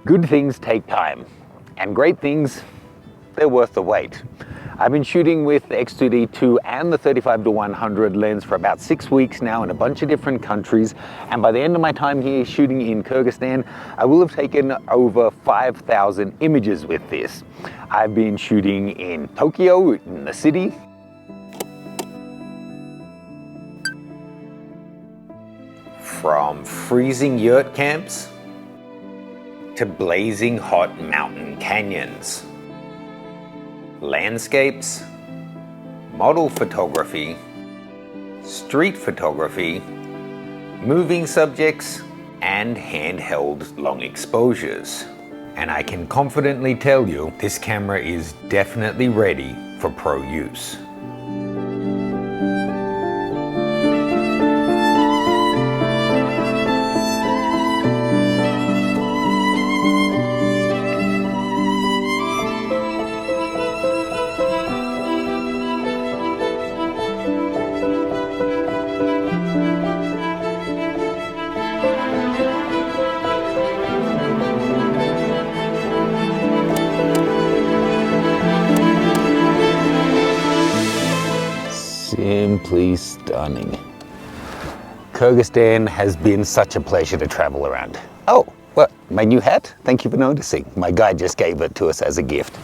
Good things take time, and great things, they're worth the wait. I've been shooting with the X2DII and the 35-100 lens for about 6 weeks now in a bunch of different countries, and by the end of my time here shooting in Kyrgyzstan, I will have taken over 5,000 images with this. I've been shooting in Tokyo, in the city, from freezing yurt camps to blazing hot mountain canyons, landscapes, model photography, street photography, moving subjects, and handheld long exposures. And I can confidently tell you, this camera is definitely ready for pro use. Simply stunning. Kyrgyzstan has been such a pleasure to travel around. Oh, what, my new hat? Thank you for noticing. My guide just gave it to us as a gift.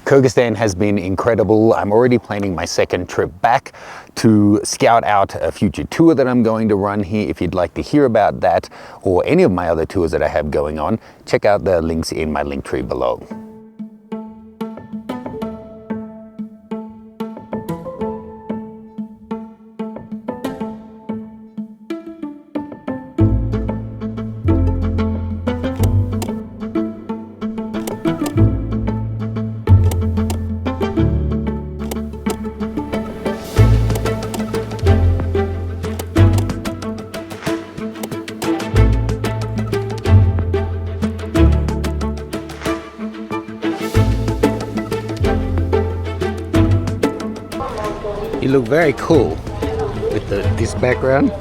Kyrgyzstan has been incredible. I'm already planning my second trip back to scout out a future tour that I'm going to run here. If you'd like to hear about that or any of my other tours that I have going on, check out the links in my link tree below. You look very cool with this background.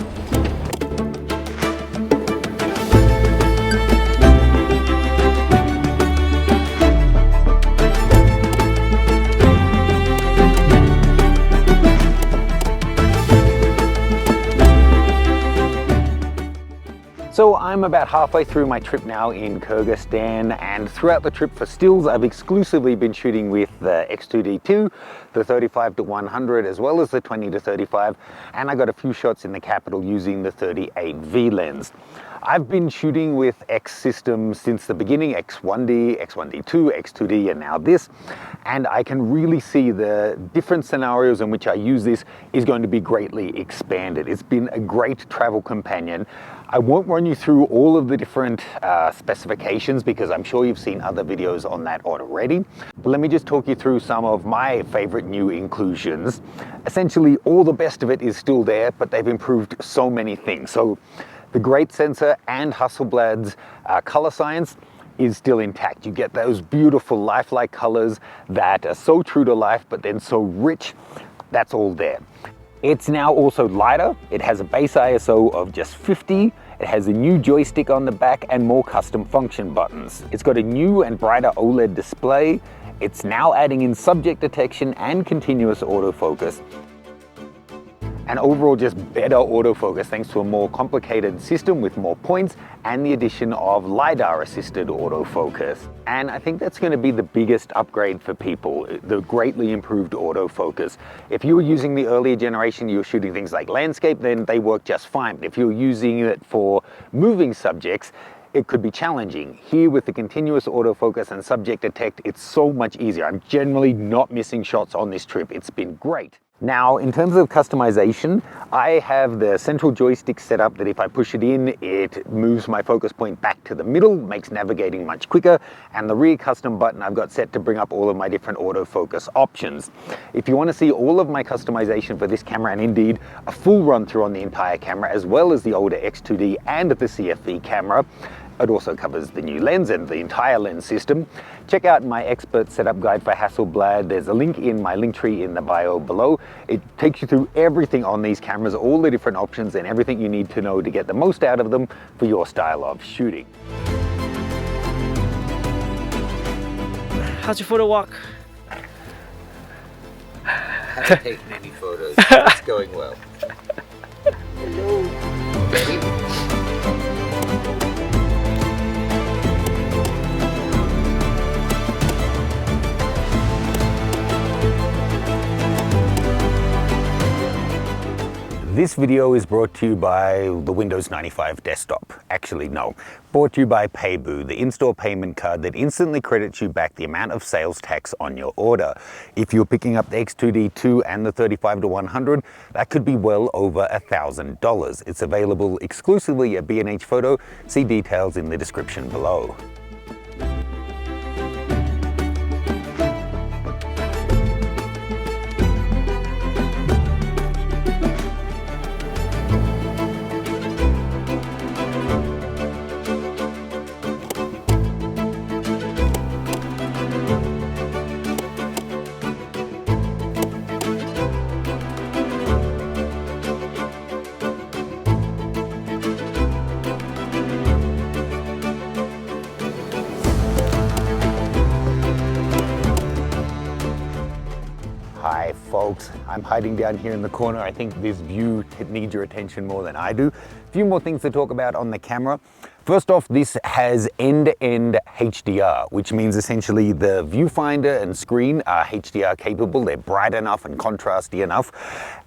So I'm about halfway through my trip now in Kyrgyzstan, and throughout the trip for stills I've exclusively been shooting with the X2DII, the 35-100 as well as the 20-35, and I got a few shots in the capital using the 38V lens. I've been shooting with X systems since the beginning, X1D, X1D2, X2D, and now this, and I can really see the different scenarios in which I use this is going to be greatly expanded. It's been a great travel companion. I won't run you through all of the different specifications because I'm sure you've seen other videos on that already. But let me just talk you through some of my favorite new inclusions. Essentially, all the best of it is still there, but they've improved so many things. So the great sensor and Hasselblad's color science is still intact. You get those beautiful lifelike colors that are so true to life, but then so rich. That's all there. It's now also lighter. It has a base ISO of just 50. It has a new joystick on the back and more custom function buttons. It's got a new and brighter OLED display. It's now adding in subject detection and continuous autofocus. And overall just better autofocus thanks to a more complicated system with more points and the addition of LiDAR assisted autofocus. And I think that's going to be the biggest upgrade for people, the greatly improved autofocus. If you were using the earlier generation, you were shooting things like landscape, then they work just fine. But if you're using it for moving subjects, it could be challenging. Here with the continuous autofocus and subject detect, it's so much easier. I'm generally not missing shots on this trip. It's been great. Now, in terms of customization, I have the central joystick set up that if I push it in, it moves my focus point back to the middle, makes navigating much quicker, and the rear custom button I've got set to bring up all of my different autofocus options. If you want to see all of my customization for this camera, and indeed a full run through on the entire camera, as well as the older X2D and the CFV camera, it also covers the new lens and the entire lens system. Check out my expert setup guide for Hasselblad. There's a link in my link tree in the bio below. It takes you through everything on these cameras, all the different options and everything you need to know to get the most out of them for your style of shooting. how's your photo walk? I haven't taken any photos, but it's going well. Hello, baby. This video is brought to you by the Windows 95 desktop. Actually, no. Brought to you by Payboo, the in-store payment card that instantly credits you back the amount of sales tax on your order. If you're picking up the X2DII and the 35-100, that could be well over $1,000. It's available exclusively at B&H Photo. See details in the description below. Hi folks, I'm hiding down here in the corner. I think this view needs your attention more than I do. A few more things to talk about on the camera. First off, this has end-to-end HDR, which means essentially the viewfinder and screen are HDR capable. They're bright enough and contrasty enough.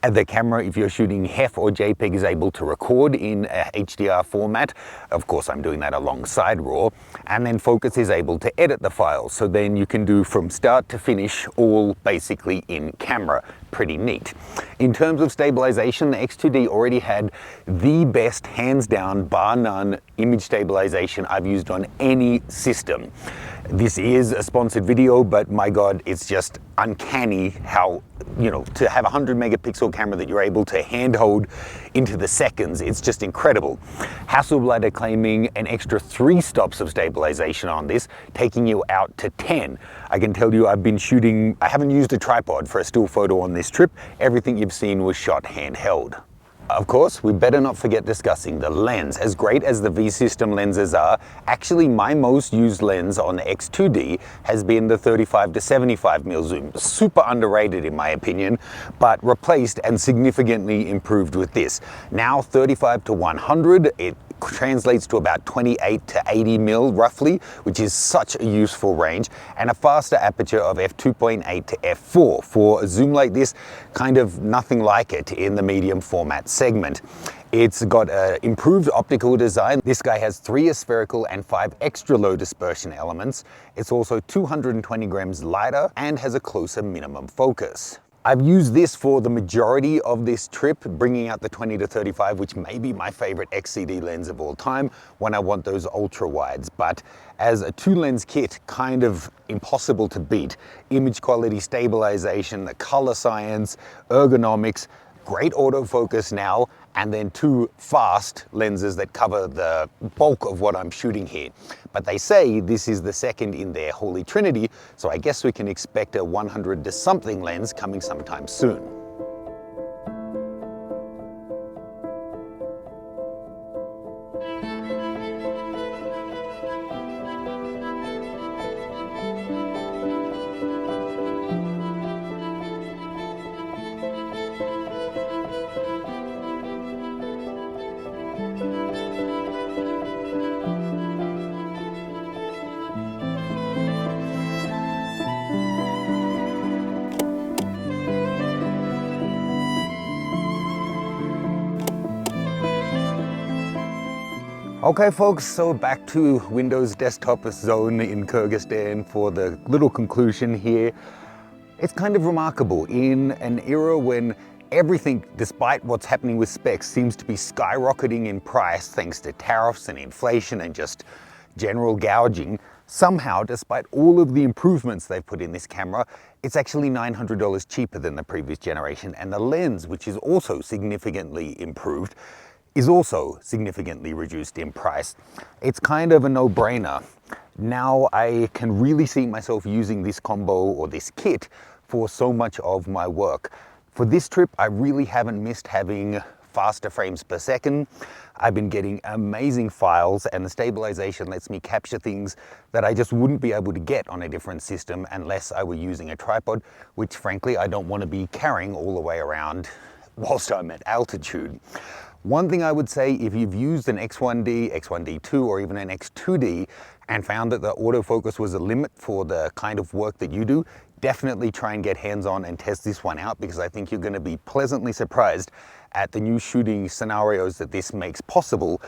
And the camera, if you're shooting HEF or JPEG, is able to record in a HDR format. Of course, I'm doing that alongside RAW. And then Focus is able to edit the files. So then you can do from start to finish all basically in camera. Pretty neat. In terms of stabilization, the X2D already had the best, hands down, bar none, image stabilization I've used on any system. This is a sponsored video, but my God, it's just uncanny how, to have a 100 megapixel camera that you're able to handhold into the seconds. It's just incredible. Hasselblad are claiming an extra 3 stops of stabilization on this, taking you out to 10. I can tell you I've been shooting, I haven't used a tripod for a still photo on this trip. Everything you've seen was shot handheld. Of course, we better not forget discussing the lens. As great as the V-System lenses are, actually my most used lens on the X2D has been the 35-75mm zoom. Super underrated in my opinion, but replaced and significantly improved with this. Now 35-100, it translates to about 28-80mm roughly, which is such a useful range, and a faster aperture of f2.8 to f4. For a zoom like this, kind of nothing like it in the medium format segment. It's got an improved optical design. This guy has 3 aspherical and 5 extra low dispersion elements. It's also 220 grams lighter and has a closer minimum focus. I've used this for the majority of this trip, bringing out the 20-35, which may be my favorite XCD lens of all time when I want those ultra wides. But as a 2-lens kit, kind of impossible to beat. Image quality, stabilization, the color science, ergonomics, great autofocus now, and then 2 fast lenses that cover the bulk of what I'm shooting here. But they say this is the second in their holy trinity, so I guess we can expect a 100-to-something lens coming sometime soon. Okay folks, so back to Windows desktop zone in Kyrgyzstan for the little conclusion here. It's kind of remarkable in an era when everything, despite what's happening with specs, seems to be skyrocketing in price thanks to tariffs and inflation and just general gouging. Somehow, despite all of the improvements they've put in this camera, it's actually $900 cheaper than the previous generation, and the lens, which is also significantly improved, is also significantly reduced in price. It's kind of a no-brainer. Now I can really see myself using this combo or this kit for so much of my work. For this trip, I really haven't missed having faster frames per second. I've been getting amazing files, and the stabilization lets me capture things that I just wouldn't be able to get on a different system unless I were using a tripod, which frankly I don't want to be carrying all the way around whilst I'm at altitude. One thing I would say, if you've used an X1D, X1D2, or even an X2D and found that the autofocus was a limit for the kind of work that you do, definitely try and get hands-on and test this one out, because I think you're going to be pleasantly surprised at the new shooting scenarios that this makes possible.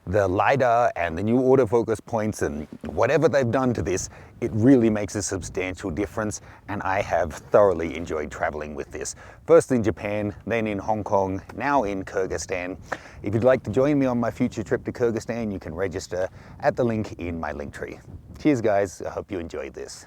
The LiDAR and the new autofocus points and whatever they've done to this, it really makes a substantial difference, and I have thoroughly enjoyed traveling with this. First in Japan, then in Hong Kong, now in Kyrgyzstan. If you'd like to join me on my future trip to Kyrgyzstan, you can register at the link in my link tree. Cheers guys, I hope you enjoyed this.